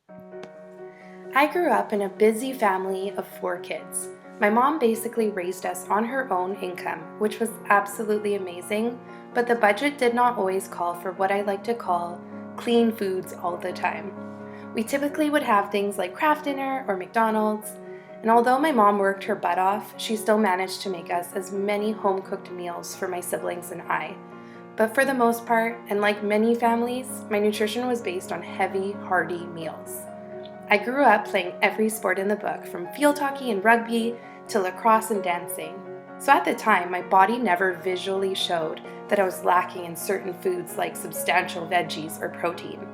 I grew up in a busy family of 4 kids. My mom basically raised us on her own income, which was absolutely amazing, but the budget did not always call for what I like to call clean foods all the time. We typically would have things like Kraft Dinner or McDonald's, and although my mom worked her butt off, she still managed to make us as many home-cooked meals for my siblings and I. But for the most part, and like many families, my nutrition was based on heavy, hearty meals. I grew up playing every sport in the book, from field hockey and rugby to lacrosse and dancing. So at the time, my body never visually showed that I was lacking in certain foods like substantial veggies or protein.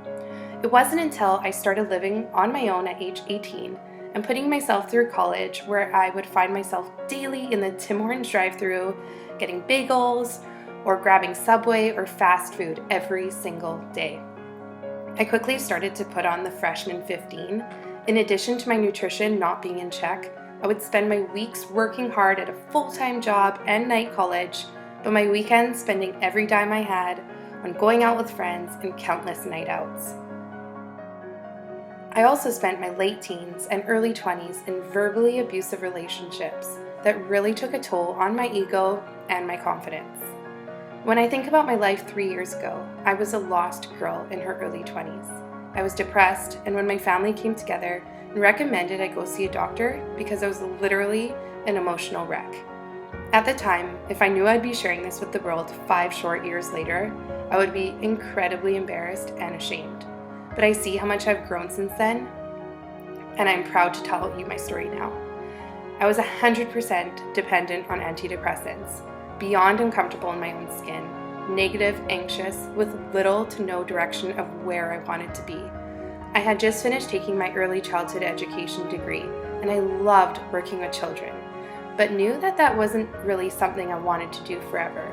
It wasn't until I started living on my own at age 18 and putting myself through college where I would find myself daily in the Tim Hortons drive-thru, getting bagels, or grabbing Subway or fast food every single day. I quickly started to put on the freshman 15. In addition to my nutrition not being in check, I would spend my weeks working hard at a full-time job and night college, but my weekends spending every dime I had on going out with friends and countless night outs. I also spent my late teens and early 20s in verbally abusive relationships that really took a toll on my ego and my confidence. When I think about my life 3 years ago, I was a lost girl in her early 20s. I was depressed, and when my family came together and recommended I go see a doctor because I was literally an emotional wreck. At the time, if I knew I'd be sharing this with the world 5 short years later, I would be incredibly embarrassed and ashamed. But I see how much I've grown since then, and I'm proud to tell you my story now. I was 100% dependent on antidepressants, beyond uncomfortable in my own skin, negative, anxious, with little to no direction of where I wanted to be. I had just finished taking my early childhood education degree, and I loved working with children, but knew that that wasn't really something I wanted to do forever.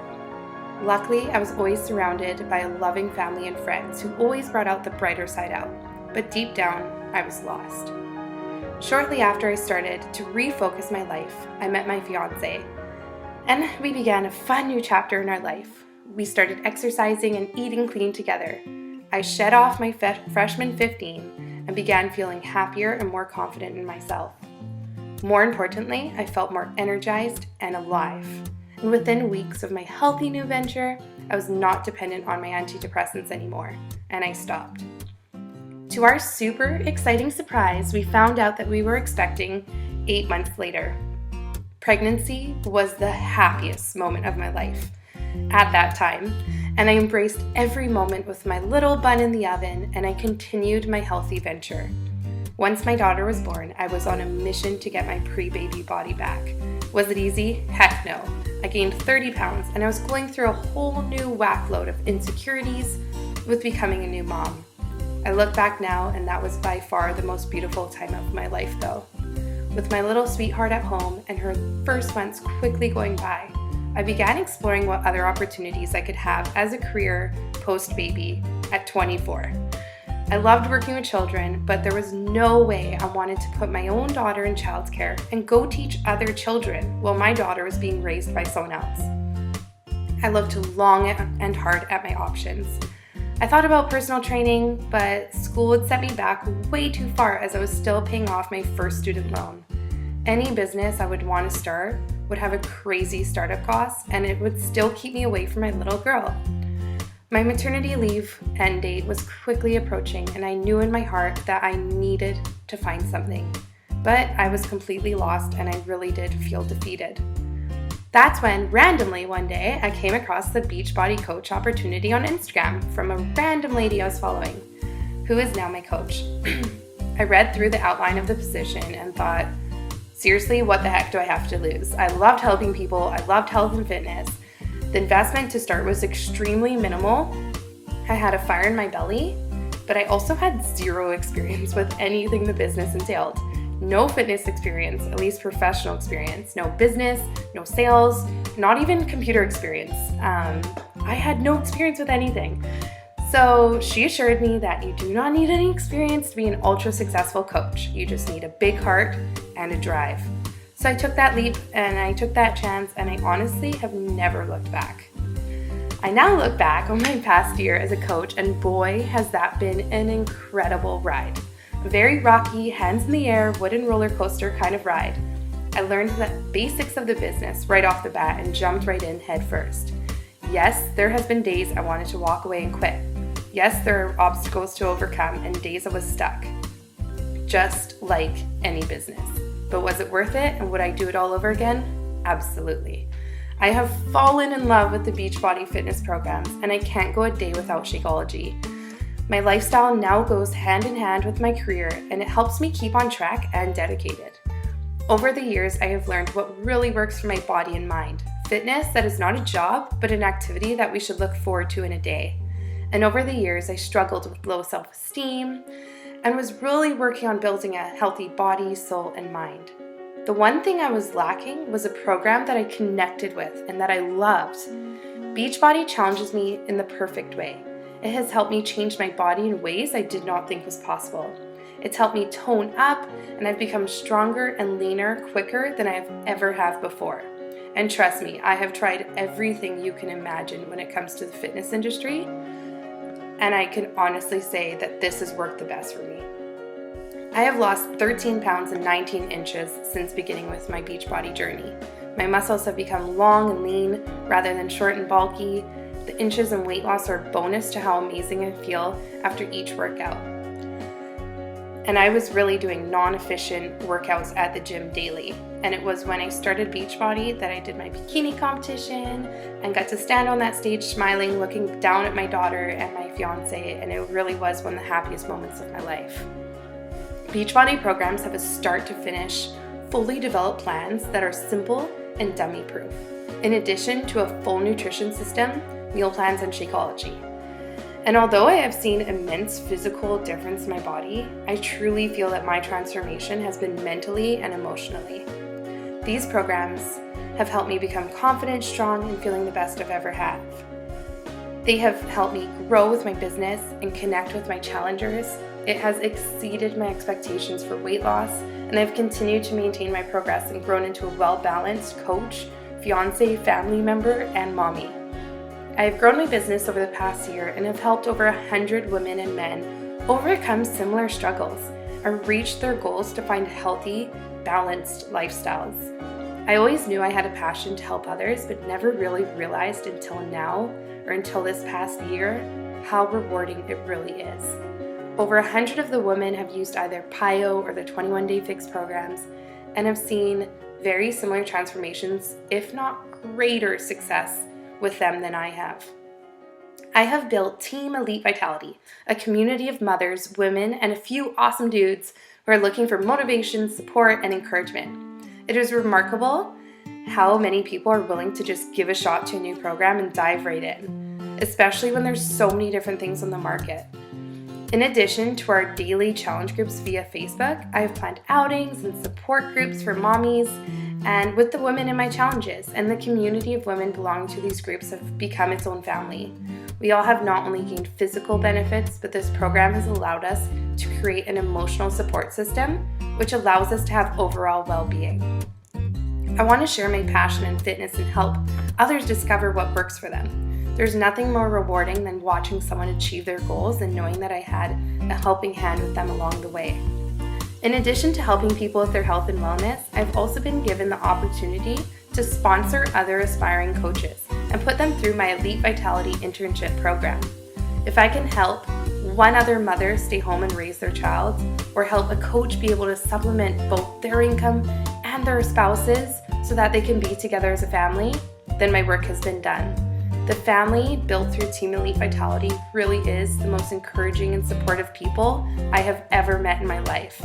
Luckily, I was always surrounded by a loving family and friends who always brought out the brighter side out, but deep down, I was lost. Shortly after I started to refocus my life, I met my fiance, and we began a fun new chapter in our life. We started exercising and eating clean together. I shed off my freshman 15 and began feeling happier and more confident in myself. More importantly, I felt more energized and alive. And within weeks of my healthy new venture, I was not dependent on my antidepressants anymore, and I stopped. To our super exciting surprise, we found out that we were expecting 8 months later. Pregnancy was the happiest moment of my life at that time, and I embraced every moment with my little bun in the oven, and I continued my healthy venture. Once my daughter was born, I was on a mission to get my pre-baby body back. Was it easy? Heck no. I gained 30 pounds, and I was going through a whole new whack load of insecurities with becoming a new mom. I look back now, and that was by far the most beautiful time of my life though. With my little sweetheart at home and her first months quickly going by, I began exploring what other opportunities I could have as a career post-baby at 24. I loved working with children, but there was no way I wanted to put my own daughter in childcare and go teach other children while my daughter was being raised by someone else. I looked long and hard at my options. I thought about personal training, but school would set me back way too far as I was still paying off my first student loan. Any business I would want to start would have a crazy startup cost, and it would still keep me away from my little girl. My maternity leave end date was quickly approaching, and I knew in my heart that I needed to find something. But I was completely lost, and I really did feel defeated. That's when, randomly one day, I came across the Beachbody coach opportunity on Instagram from a random lady I was following, who is now my coach. I read through the outline of the position and thought, seriously, what the heck do I have to lose? I loved helping people, I loved health and fitness. The investment to start was extremely minimal. I had a fire in my belly, but I also had zero experience with anything the business entailed. No fitness experience, at least professional experience, no business, no sales, not even computer experience. I had no experience with anything. So she assured me that you do not need any experience to be an ultra successful coach. You just need a big heart and a drive. So I took that leap and I took that chance, and I honestly have never looked back. I now look back on my past year as a coach, and boy, has that been an incredible ride. A very rocky, hands in the air, wooden roller coaster kind of ride. I learned the basics of the business right off the bat and jumped right in head first. Yes, there has been days I wanted to walk away and quit. Yes, there are obstacles to overcome and days I was stuck. Just like any business. But was it worth it, and would I do it all over again? Absolutely. I have fallen in love with the Beachbody fitness programs, and I can't go a day without Shakeology. My lifestyle now goes hand in hand with my career, and it helps me keep on track and dedicated. Over the years, I have learned what really works for my body and mind. Fitness that is not a job, but an activity that we should look forward to in a day. And over the years, I struggled with low self-esteem and was really working on building a healthy body, soul, and mind. The one thing I was lacking was a program that I connected with and that I loved. Beachbody challenges me in the perfect way. It has helped me change my body in ways I did not think was possible. It's helped me tone up, and I've become stronger and leaner quicker than I have ever have before. And trust me, I have tried everything you can imagine when it comes to the fitness industry, and I can honestly say that this has worked the best for me. I have lost 13 pounds and 19 inches since beginning with my Beachbody journey. My muscles have become long and lean rather than short and bulky. The inches and weight loss are a bonus to how amazing I feel after each workout. And I was really doing non-efficient workouts at the gym daily. And it was when I started Beachbody that I did my bikini competition and got to stand on that stage smiling, looking down at my daughter and my fiance, and it really was one of the happiest moments of my life. Beachbody programs have a start to finish, fully developed plans that are simple and dummy-proof, in addition to a full nutrition system, meal plans, and Shakeology. And although I have seen immense physical difference in my body, I truly feel that my transformation has been mentally and emotionally. These programs have helped me become confident, strong, and feeling the best I've ever had. They have helped me grow with my business and connect with my challengers. It has exceeded my expectations for weight loss, and I've continued to maintain my progress and grown into a well-balanced coach, fiance, family member, and mommy. I have grown my business over the past year and have helped over 100 women and men overcome similar struggles and reach their goals to find healthy, balanced lifestyles. I always knew I had a passion to help others, but never really realized until now, or until this past year, how rewarding it really is. Over 100 of the women have used either PIO or the 21-day fix programs and have seen very similar transformations, if not greater success with them than I have. I have built Team Elite Vitality, a community of mothers, women, and a few awesome dudes who are looking for motivation, support, and encouragement. It is remarkable how many people are willing to just give a shot to a new program and dive right in, especially when there's so many different things on the market. In addition to our daily challenge groups via Facebook, I have planned outings and support groups for mommies and with the women in my challenges, and the community of women belonging to these groups have become its own family. We all have not only gained physical benefits, but this program has allowed us to create an emotional support system, which allows us to have overall well-being. I want to share my passion in fitness and help others discover what works for them. There's nothing more rewarding than watching someone achieve their goals and knowing that I had a helping hand with them along the way. In addition to helping people with their health and wellness, I've also been given the opportunity to sponsor other aspiring coaches and put them through my Elite Vitality internship program. If I can help one other mother stay home and raise their child, or help a coach be able to supplement both their income and their spouses so that they can be together as a family, then my work has been done. The family built through Team Elite Vitality really is the most encouraging and supportive people I have ever met in my life.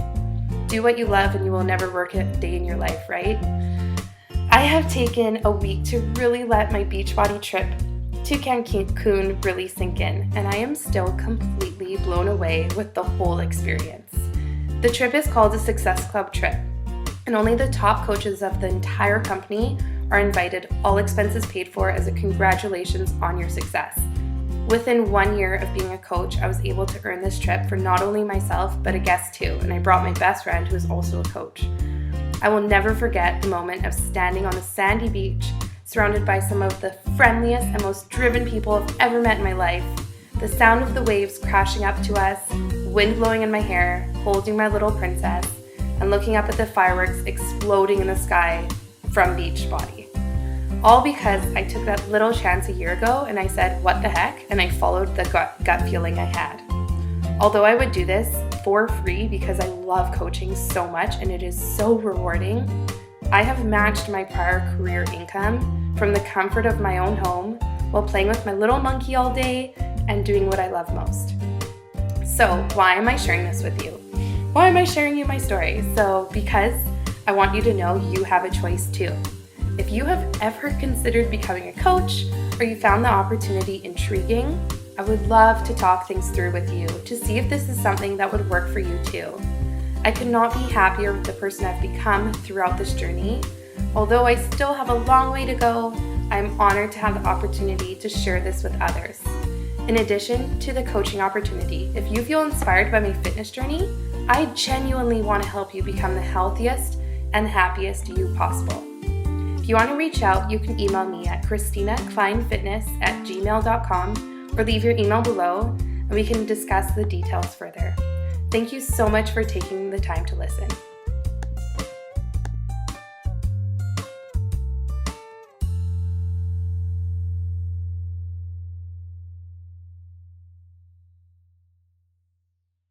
Do what you love and you will never work a day in your life, right? I have taken a week to really let my Beachbody trip to Cancun really sink in, and I am still completely blown away with the whole experience. The trip is called a Success Club trip, and only the top coaches of the entire company are invited, all expenses paid for, as a congratulations on your success. Within 1 year of being a coach, I was able to earn this trip for not only myself, but a guest too, and I brought my best friend who is also a coach. I will never forget the moment of standing on the sandy beach, surrounded by some of the friendliest and most driven people I've ever met in my life. The sound of the waves crashing up to us, wind blowing in my hair, holding my little princess, and looking up at the fireworks exploding in the sky from Beachbody. All because I took that little chance a year ago and I said, what the heck? And I followed the gut feeling I had. Although I would do this for free because I love coaching so much and it is so rewarding, I have matched my prior career income from the comfort of my own home while playing with my little monkey all day and doing what I love most. So why am I sharing this with you? Why am I sharing you my story? So because I want you to know you have a choice too. If you have ever considered becoming a coach or you found the opportunity intriguing, I would love to talk things through with you to see if this is something that would work for you too. I could not be happier with the person I've become throughout this journey. Although I still have a long way to go, I'm honored to have the opportunity to share this with others. In addition to the coaching opportunity, if you feel inspired by my fitness journey, I genuinely want to help you become the healthiest and happiest you possible. If you want to reach out, you can email me at christinakleinfitness@gmail.com or leave your email below and we can discuss the details further. Thank you so much for taking the time to listen.